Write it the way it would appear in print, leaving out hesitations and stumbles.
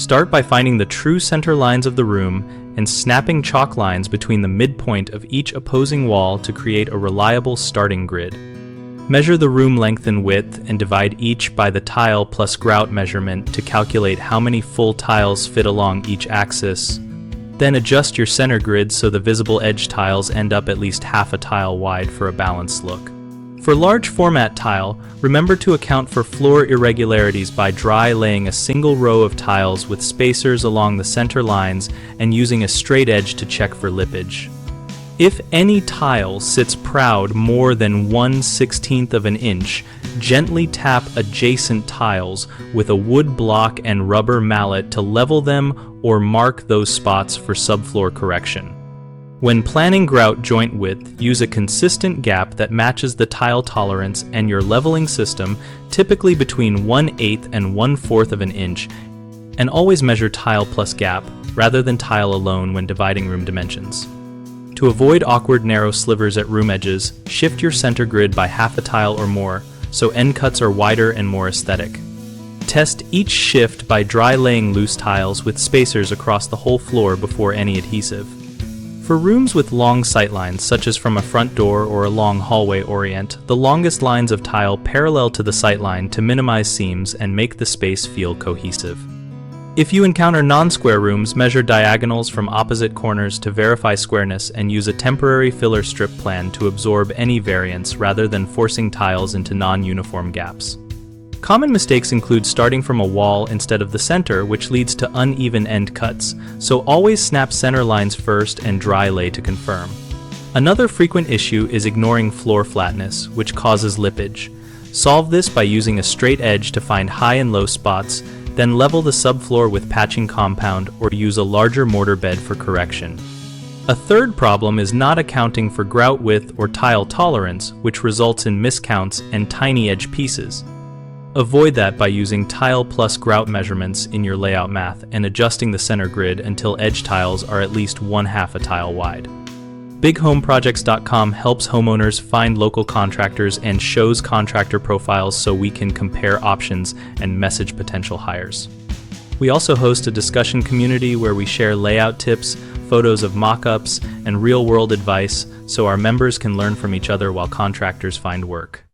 Start by finding the true center lines of the room and snapping chalk lines between the midpoint of each opposing wall to create a reliable starting grid. Measure the room length and width and divide each by the tile plus grout measurement to calculate how many full tiles fit along each axis. Then adjust your center grid so the visible edge tiles end up at least half a tile wide for a balanced look. For large format tile, remember to account for floor irregularities by dry laying a single row of tiles with spacers along the center lines and using a straight edge to check for lippage. If any tile sits proud more than 1/16 of an inch, gently tap adjacent tiles with a wood block and rubber mallet to level them or mark those spots for subfloor correction. When planning grout joint width, use a consistent gap that matches the tile tolerance and your leveling system, typically between 1/8 and 1/4 of an inch, and always measure tile plus gap, rather than tile alone when dividing room dimensions. To avoid awkward narrow slivers at room edges, shift your center grid by half a tile or more, so end cuts are wider and more aesthetic. Test each shift by dry laying loose tiles with spacers across the whole floor before any adhesive. For rooms with long sightlines, such as from a front door or a long hallway orient, the longest lines of tile parallel to the sightline to minimize seams and make the space feel cohesive. If you encounter non-square rooms, measure diagonals from opposite corners to verify squareness and use a temporary filler strip plan to absorb any variance rather than forcing tiles into non-uniform gaps. Common mistakes include starting from a wall instead of the center, which leads to uneven end cuts, so always snap center lines first and dry lay to confirm. Another frequent issue is ignoring floor flatness, which causes lippage. Solve this by using a straight edge to find high and low spots, then level the subfloor with patching compound or use a larger mortar bed for correction. A third problem is not accounting for grout width or tile tolerance, which results in miscounts and tiny edge pieces. Avoid that by using tile plus grout measurements in your layout math and adjusting the center grid until edge tiles are at least 1/2 a tile wide. BigHomeProjects.com helps homeowners find local contractors and shows contractor profiles so we can compare options and message potential hires. We also host a discussion community where we share layout tips, photos of mock-ups, and real-world advice so our members can learn from each other while contractors find work.